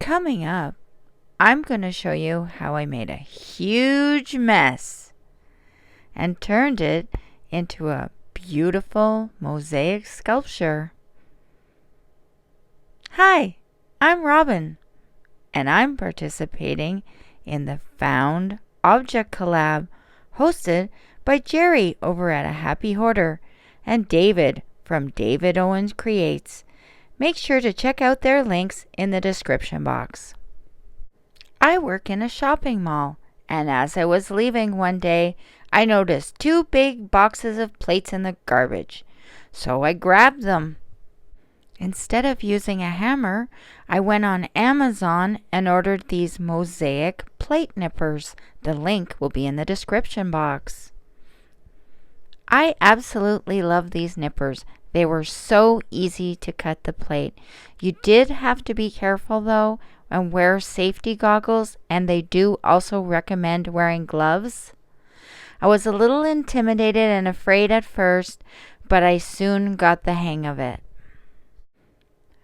Coming up, I'm going to show you how I made a huge mess and turned it into a beautiful mosaic sculpture. Hi, I'm Robin, and I'm participating in the Found Object Collab hosted by Jerry over at A Happy Hoarder and David from David Owens Creates. Make sure to check out their links in the description box. I work in a shopping mall, and as I was leaving one day, I noticed 2 big boxes of plates in the garbage, so I grabbed them. Instead of using a hammer, I went on Amazon and ordered these Mosaic plate nippers. The link will be in the description box. I absolutely love these nippers. They were so easy to cut the plate. You did have to be careful though and wear safety goggles, and they do also recommend wearing gloves. I was a little intimidated and afraid at first, but I soon got the hang of it.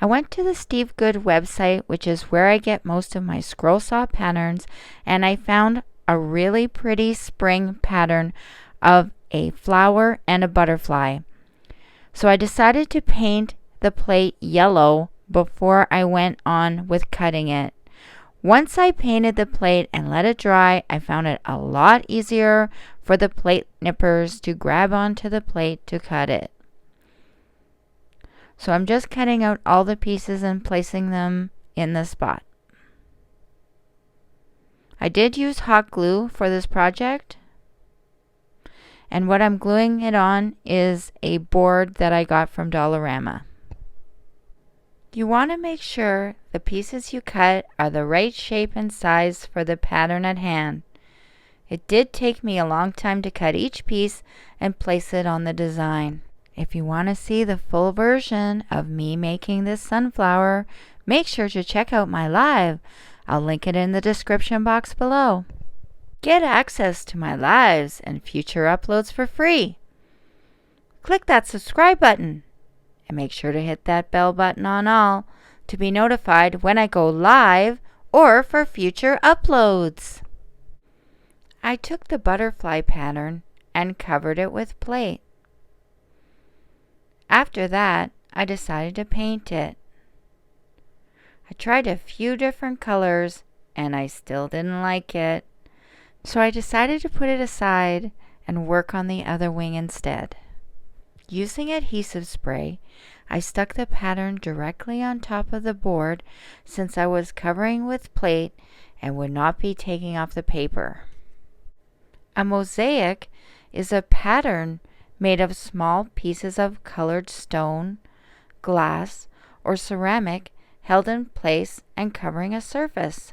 I went to the Steve Good website, which is where I get most of my scroll saw patterns, and I found a really pretty spring pattern of a flower and a butterfly. So I decided to paint the plate yellow before I went on with cutting it. Once I painted the plate and let it dry, I found it a lot easier for the plate nippers to grab onto the plate to cut it. So I'm just cutting out all the pieces and placing them in the spot. I did use hot glue for this project. And what I'm gluing it on is a board that I got from Dollarama. You want to make sure the pieces you cut are the right shape and size for the pattern at hand. It did take me a long time to cut each piece and place it on the design. If you want to see the full version of me making this sunflower, make sure to check out my live. I'll link it in the description box below. Get access to my lives and future uploads for free. Click that subscribe button and make sure to hit that bell button on all to be notified when I go live or for future uploads. I took the butterfly pattern and covered it with plate. After that, I decided to paint it. I tried a few different colors and I still didn't like it. So I decided to put it aside and work on the other wing instead. Using adhesive spray, I stuck the pattern directly on top of the board since I was covering with plate and would not be taking off the paper. A mosaic is a pattern made of small pieces of colored stone, glass, or ceramic held in place and covering a surface.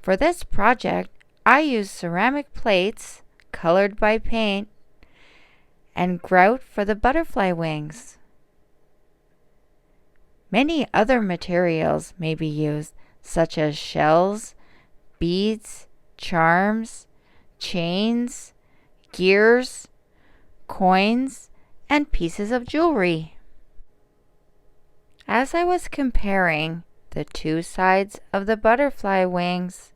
For this project, I used ceramic plates colored by paint and grout for the butterfly wings. Many other materials may be used, such as shells, beads, charms, chains, gears, coins, and pieces of jewelry. As I was comparing the 2 sides of the butterfly wings,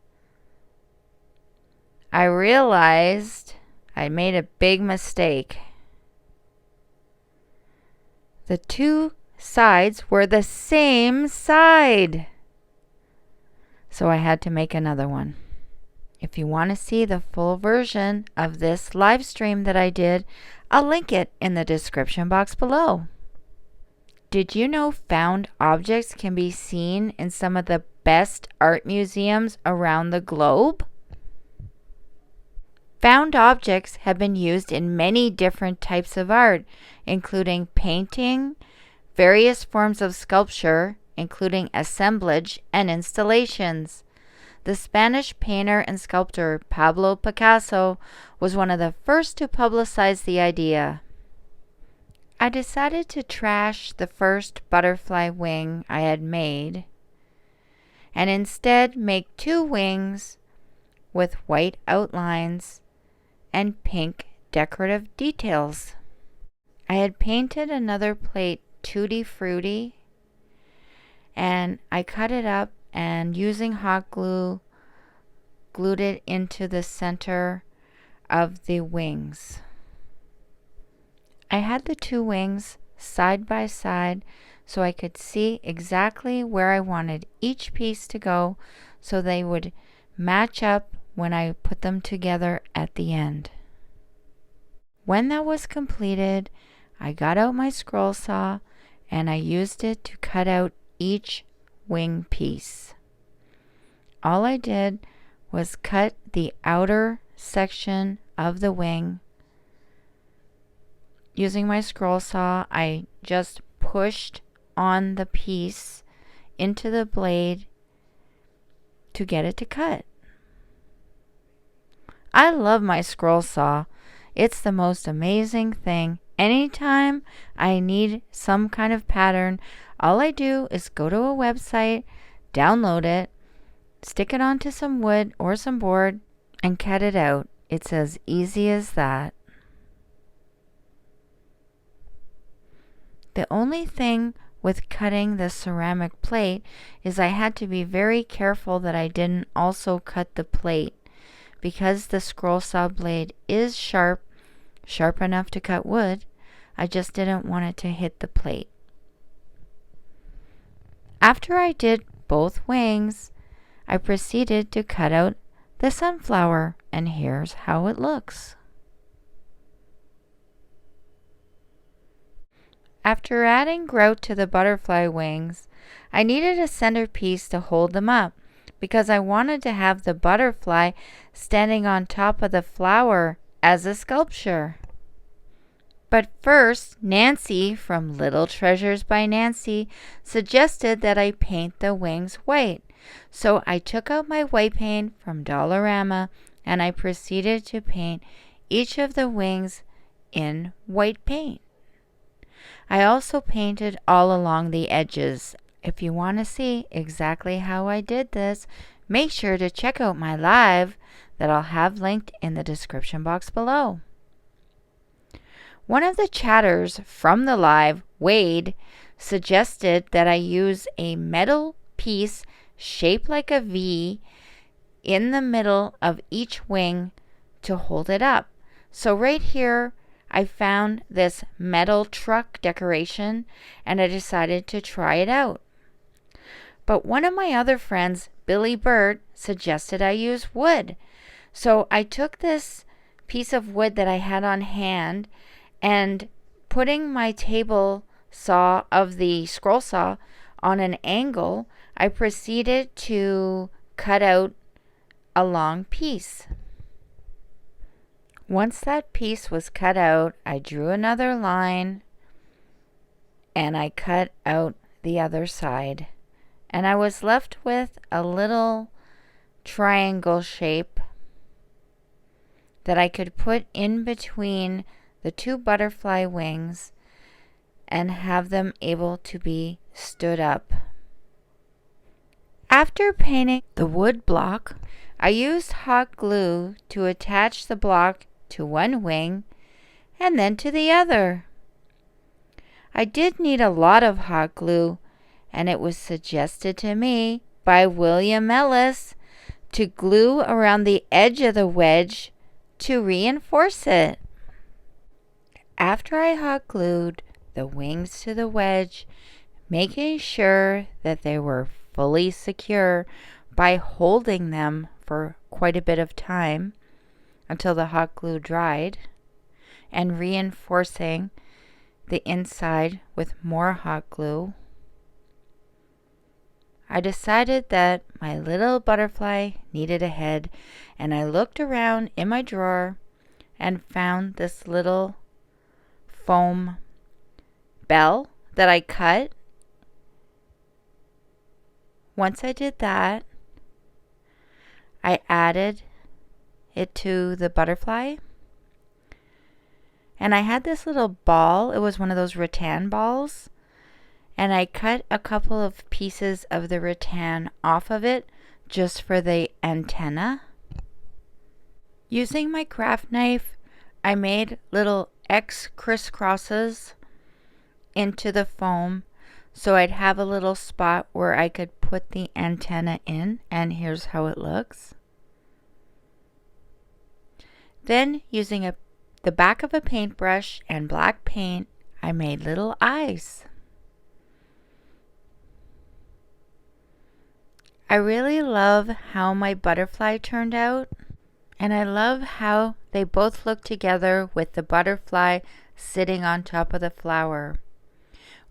I realized I made a big mistake. The 2 sides were the same side. So I had to make another one. If you want to see the full version of this live stream that I did, I'll link it in the description box below. Did you know found objects can be seen in some of the best art museums around the globe? Found objects have been used in many different types of art, including painting, various forms of sculpture, including assemblage and installations. The Spanish painter and sculptor Pablo Picasso was one of the first to publicize the idea. I decided to trash the first butterfly wing I had made and instead make 2 wings with white outlines and pink decorative details. I had painted another plate Tutti Frutti, and and I cut it up and using hot glue, glued it into the center of the wings. I had the two wings side by side so I could see exactly where I wanted each piece to go so they would match up when I put them together at the end. When that was completed, I got out my scroll saw and I used it to cut out each wing piece. All I did was cut the outer section of the wing. Using my scroll saw, I just pushed on the piece into the blade to get it to cut. I love my scroll saw. It's the most amazing thing. Anytime I need some kind of pattern, all I do is go to a website, download it, stick it onto some wood or some board, and cut it out. It's as easy as that. The only thing with cutting the ceramic plate is I had to be very careful that I didn't also cut the plate. Because the scroll saw blade is sharp enough to cut wood, I just didn't want it to hit the plate. After I did both wings, I proceeded to cut out the sunflower, and here's how it looks. After adding grout to the butterfly wings, I needed a centerpiece to hold them up because I wanted to have the butterfly standing on top of the flower as a sculpture. But first, Nancy from Little Treasures by Nancy suggested that I paint the wings white. So I took out my white paint from Dollarama and I proceeded to paint each of the wings in white paint. I also painted all along the edges. If you want to see exactly how I did this, make sure to check out my live that I'll have linked in the description box below. One of the chatters from the live, Wade, suggested that I use a metal piece shaped like a V in the middle of each wing to hold it up. So right here, I found this metal truck decoration and I decided to try it out. But one of my other friends, Billy Bird, suggested I use wood. So I took this piece of wood that I had on hand and putting my table saw of the scroll saw on an angle, I proceeded to cut out a long piece. Once that piece was cut out, I drew another line and I cut out the other side. And I was left with a little triangle shape that I could put in between the two butterfly wings and have them able to be stood up. After painting the wood block, I used hot glue to attach the block to one wing and then to the other. I did need a lot of hot glue, and it was suggested to me by William Ellis to glue around the edge of the wedge to reinforce it. After I hot glued the wings to the wedge, making sure that they were fully secure by holding them for quite a bit of time until the hot glue dried, and reinforcing the inside with more hot glue, I decided that my little butterfly needed a head, and I looked around in my drawer and found this little foam bell that I cut. Once I did that, I added it to the butterfly, and I had this little ball. It was one of those rattan balls, and I cut a couple of pieces of the rattan off of it just for the antenna. Using my craft knife, I made little X crisscrosses into the foam so I'd have a little spot where I could put the antenna in, and here's how it looks. Then, using the back of a paintbrush and black paint, I made little eyes. I really love how my butterfly turned out, and I love how they both look together with the butterfly sitting on top of the flower.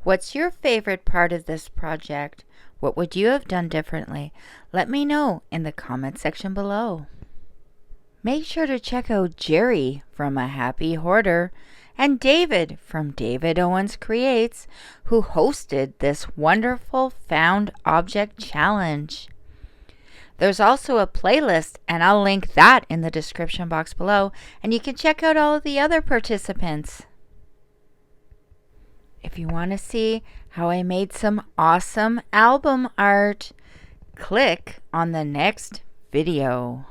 What's your favorite part of this project? What would you have done differently? Let me know in the comment section below. Make sure to check out Jerry from A Happy Hoarder and David from David Owens Creates, who hosted this wonderful found object challenge. There's also a playlist, and I'll link that in the description box below, and you can check out all of the other participants. If you want to see how I made some awesome album art, click on the next video.